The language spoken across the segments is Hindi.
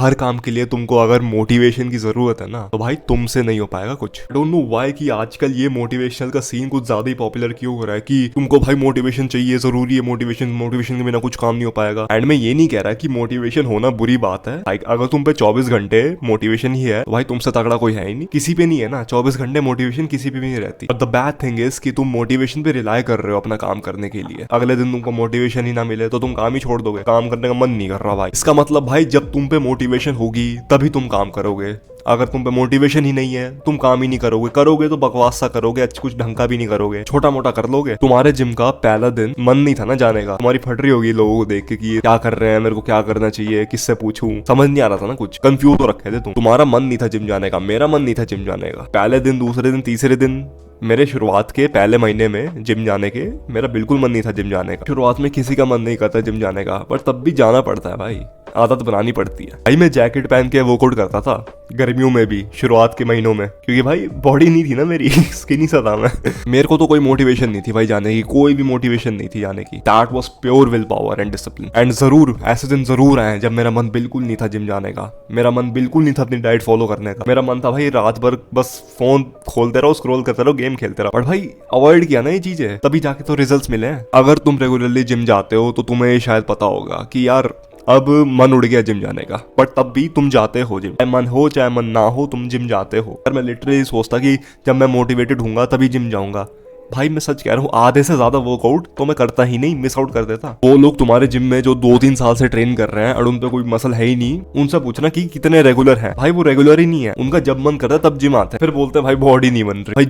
हर काम के लिए तुमको अगर मोटिवेशन की जरूरत है ना, तो भाई तुमसे नहीं हो पाएगा कुछ। डोंट नो व्हाई कि आजकल ये मोटिवेशनल का सीन कुछ ज्यादा ही पॉपुलर क्यों हो रहा है कि तुमको भाई मोटिवेशन चाहिए, जरूरी है मोटिवेशन के बिना कुछ काम नहीं हो पाएगा। एंड मैं ये नहीं कह रहा कि मोटिवेशन होना बुरी बात है। अगर तुम पे 24 घंटे मोटिवेशन ही है तो भाई तुमसे तगड़ा कोई है ही नहीं, किसी पे नहीं है ना। 24 घंटे मोटिवेशन किसी पे भी नहीं रहती। But the bad thing is कि तुम मोटिवेशन पे रिलाय कर रहे हो अपना काम करने के लिए। अगले दिन तुमको मोटिवेशन ही ना मिले तो तुम काम ही छोड़ दोगे, काम करने का मन नहीं कर रहा भाई। इसका मतलब भाई जब तुम पे मोटिवेशन होगी तभी तुम काम करोगे। अगर तुम पे मोटिवेशन ही नहीं है तुम काम ही नहीं करोगे तो बकवास सा करोगे, अच्छा कुछ ढंग का भी नहीं करोगे, छोटा मोटा कर लोगे। तुम्हारे जिम का पहला दिन मन नहीं था ना जाने का, तुम्हारी फट रही होगी लोगों को देख के कि ये क्या कर रहे हैं, मेरे को क्या करना चाहिए, किससे पूछूं, समझ नहीं आ रहा था ना, कुछ कंफ्यूज हो रखे थे तुम। तुम्हारा मन नहीं था जिम जाने का, मेरा मन नहीं था जिम जाने का। पहले दिन, दूसरे दिन, तीसरे दिन, मेरे शुरुआत के पहले महीने में जिम जाने के मेरा बिल्कुल मन नहीं था जिम जाने का। शुरुआत में किसी का मन नहीं करता जिम जाने का, पर तब भी जाना पड़ता है भाई, आदत बनानी पड़ती है भाई। मैं जैकेट पहन के वर्कआउट करता था गर्मियों में भी, शुरुआत के महीनों में, क्योंकि भाई बॉडी नहीं थी ना मेरी, स्किनी सा था मैं। मेरे को तो कोई मोटिवेशन नहीं थी भाई जाने की, कोई भी मोटिवेशन नहीं थी जाने की। That was pure will power and discipline. And जरूर ऐसे दिन जरूर आए जब मेरा मन बिल्कुल नहीं था जिम जाने का, मेरा मन बिल्कुल नहीं था अपनी डाइट फॉलो करने का। मेरा मन था भाई रात भर बस फोन खोलते रहो, स्क्रॉल करते रहो, गेम खेलते रहो। बट भाई अवॉइड किया ना ये चीजें, तभी जाके तो रिजल्ट्स मिले हैं। अगर तुम रेगुलरली जिम जाते हो तो तुम्हें शायद पता होगा कि यार अब मन उड़ गया जिम जाने का, बट तब भी तुम जाते हो जिम। चाहे मन हो चाहे मन ना हो, तुम जिम जाते हो। पर मैं लिटरली सोचता कि जब मैं मोटिवेटेड हूंगा तभी जिम जाऊंगा। भाई मैं सच कह रहा हूँ, आधे से ज्यादा वर्कआउट तो मैं करता ही नहीं, मिस आउट कर देता। वो लोग तुम्हारे जिम में जो 2-3 साल से ट्रेन कर रहे हैं और उन पे कोई मसल है ही नहीं, उनसे पूछना कि कितने रेगुलर हैं। भाई वो रेगुलर ही नहीं है, उनका जब मन करता है तब जिम आते हैं, फिर बोलते हैं भाई बॉडी नहीं बन रही। भाई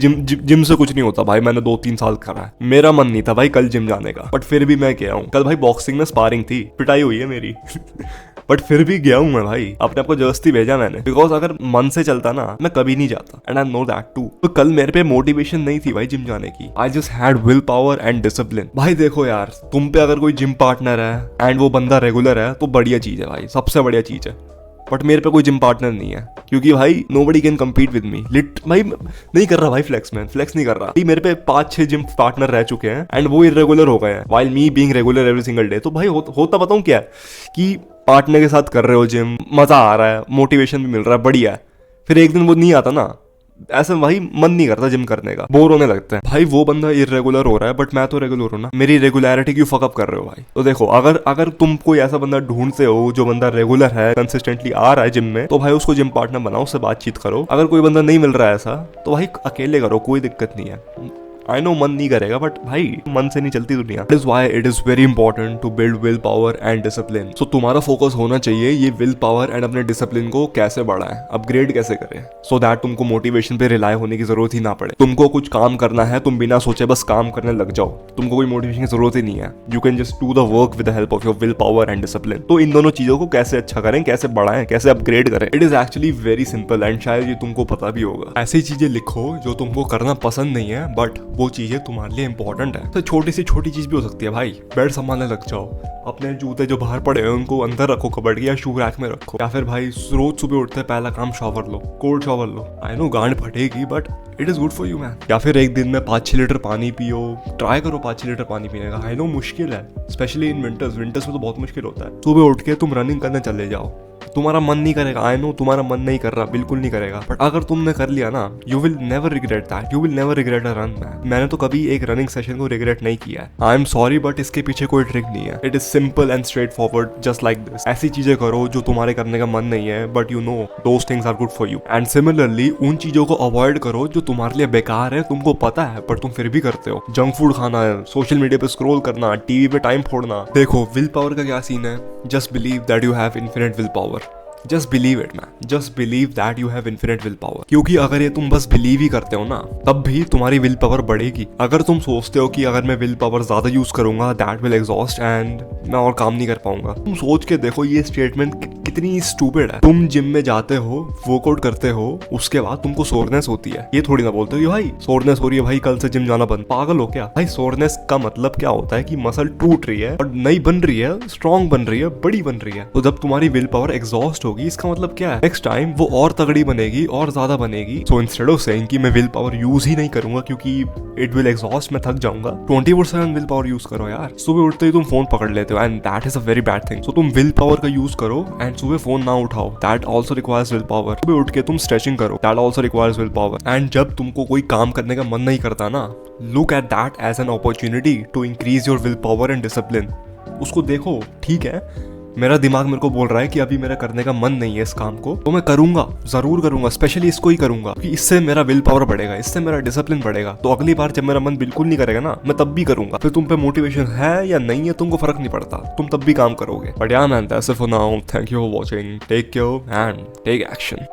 जिम से कुछ नहीं होता भाई, मैंने 2-3 साल करा है, मेरा मन नहीं था भाई कल जिम जाने का, बट फिर भी मैं गया हूँ। कल भाई बॉक्सिंग में स्पारिंग थी, पिटाई हुई है मेरी बट फिर भी गया हूं मैं भाई, अपने आप को जबरदस्ती भेजा मैंने, बिकॉज अगर मन से चलता ना मैं कभी नहीं जाता, and I know that too. तो कल मेरे पे मोटिवेशन नहीं थी भाई जिम जाने की, I just had will power and discipline. भाई देखो यार, तुम पे अगर कोई जिम पार्टनर है एंड वो बंदा रेगुलर है तो बढ़िया चीज है भाई, सबसे बढ़िया चीज है। बट मेरे पे कोई जिम पार्टनर नहीं है, क्योंकि भाई nobody can compete with me. Lit भाई नहीं कर रहा भाई फ्लेक्स नहीं कर रहा। मेरे पे 5-6 जिम पार्टनर रह चुके हैं एंड वो इरेगुलर हो गए हैं, while me being regular every single day. तो भाई होता बताऊं क्या है कि पार्टनर के साथ कर रहे हो जिम, मजा आ रहा है, मोटिवेशन भी मिल रहा है, बढ़िया है। फिर एक दिन वो नहीं आता ना, ऐसे भाई मन नहीं करता जिम करने का, बोर होने लगता है। भाई वो बंदा इरेगुलर हो रहा है बट मैं तो रेगुलर हूं ना, मेरी रेगुलरिटी क्यों फकअप कर रहे हो भाई। तो देखो, अगर तुम कोई ऐसा बंदा ढूंढते हो जो बंदा रेगुलर है, कंसिस्टेंटली आ रहा है जिम में, तो भाई उसको जिम पार्टनर बनाओ, उससे बातचीत करो। अगर कोई बंदा नहीं मिल रहा है ऐसा, तो भाई अकेले करो, कोई दिक्कत नहीं है। आई नो मन नहीं करेगा, बट भाई मन से नहीं चलती दुनिया। That is why it is very important to build will power and discipline. So तुम्हारा फोकस होना चाहिए ये विल पावर एंड अपने डिसिप्लिन को कैसे बढ़ाएं, अपग्रेड कैसे करें, सो दैट तुमको मोटिवेशन पे रिलाय होने की जरूरत ही ना पड़े। तुमको कुछ काम करना है, तुम बिना सोचे बस काम करने लग जाओ, तुमको कोई मोटिवेशन की जरूरत ही नहीं है। You can just do the work with the help of your will power and discipline. तो इन दोनों चीजों को कैसे अच्छा करें, कैसे बढ़ाएं, कैसे अपग्रेड करें, it is actually very simple and शायद ये तुमको पता भी होगा। ऐसी चीजें लिखो जो तुमको करना पसंद नहीं है, बट वो चीजें तुम्हारे लिए इंपॉर्टेंट है। तो छोटी सी छोटी चीज भी हो सकती है भाई, बेड संभालने लग जाओ, अपने जूते जो बाहर पड़े हैं उनको अंदर रखो कबर्ड या शू रैक में रखो, या फिर भाई रोज सुबह उठते पहला काम शावर लो, कोल्ड शावर लो। आई नो गांड फटेगी but it is good for you man. या फिर एक दिन में 5-6 लीटर पानी पियो, ट्राई करो 5-6 लीटर पानी पीने का। आई नो मुश्किल है, स्पेशली इन विंटर्स में तो बहुत मुश्किल होता है। सुबह उठ के तुम रनिंग करने चले जाओ, तुम्हारा मन नहीं करेगा, आई नो तुम्हारा मन नहीं कर रहा, बिल्कुल नहीं करेगा, बट अगर तुमने कर लिया ना, you will never regret that, you will never regret a run man. मैंने तो कभी एक रनिंग सेशन को रिग्रेट नहीं किया है। आई एम सॉरी बट इसके पीछे कोई ट्रिक नहीं है, it is simple and straight forward, just like this. ऐसी चीजें करो जो तुम्हारे करने का मन नहीं है, but you know those things are good for you. And similarly उन चीजों को अवॉइड करो जो तुम्हारे लिए बेकार है, तुमको पता है पर तुम फिर भी करते हो। जंक फूड खाना है, सोशल मीडिया पे स्क्रॉल करना, टीवी पे टाइम फोड़ना। देखो विल पावर का क्या सीन है, just believe that you have infinite will power. Just believe it man, just believe that you have infinite will power. क्योंकि अगर ये तुम बस बिलीव ही करते हो ना, तब भी तुम्हारी विल पावर बढ़ेगी। अगर तुम सोचते हो कि अगर मैं विल पावर ज्यादा यूज करूंगा दैट विल एग्जॉस्ट एंड मैं और काम नहीं कर पाऊंगा, तुम सोच के देखो ये स्टेटमेंट कितनी स्टूपिड है। तुम जिम में जाते हो, वर्कआउट करते हो, उसके बाद तुमको सोरनेस होती है, ये थोड़ी ना बोलते हो कि भाई सोरनेस हो रही है भाई कल से जिम जाना बंद। पागल हो क्या भाई? सोरनेस का मतलब क्या होता है कि मसल टूट रही है और नई बन रही है, स्ट्रॉन्ग बन रही है, बड़ी बन रही है। तो जब तुम्हारी विल पावर एग्जॉस्ट होगी, इसका मतलब क्या है, नेक्स्ट टाइम वो और तगड़ी बनेगी और ज्यादा बनेगी। सो इंस्टेड ऑफ सेइंग कि मैं विल पावर यूज ही नहीं करूंगा क्योंकि इट विल एग्जॉस्ट, मैं थक जाऊंगा, 24/7 विल पावर यूज करो यार। सुबह उठते ही तुम फोन पकड़ लेते हो and that is a very bad thing. So तुम विल पावर का यूज करो एंड सुबह फोन ना उठाओ, that also requires will power. सुबह उठ के तुम स्ट्रेचिंग करो, that also requires will power. And जब तुमको कोई काम करने का मन नहीं करता ना, look at that as an opportunity to increase your will power and discipline. उसको देखो, ठीक है मेरा दिमाग मेरे को बोल रहा है कि अभी मेरा करने का मन नहीं है इस काम को, तो मैं करूंगा, जरूर करूंगा, स्पेशली इसको ही करूंगा कि इससे मेरा विल पावर बढ़ेगा, इससे मेरा डिसिप्लिन बढ़ेगा। तो अगली बार जब मेरा मन बिल्कुल नहीं करेगा ना, मैं तब भी करूंगा। फिर तुम पे मोटिवेशन है या नहीं है तुमको फर्क नहीं पड़ता, तुम तब भी काम करोगे। But yeah man, that's it for now, thank you for watching, take care and take action.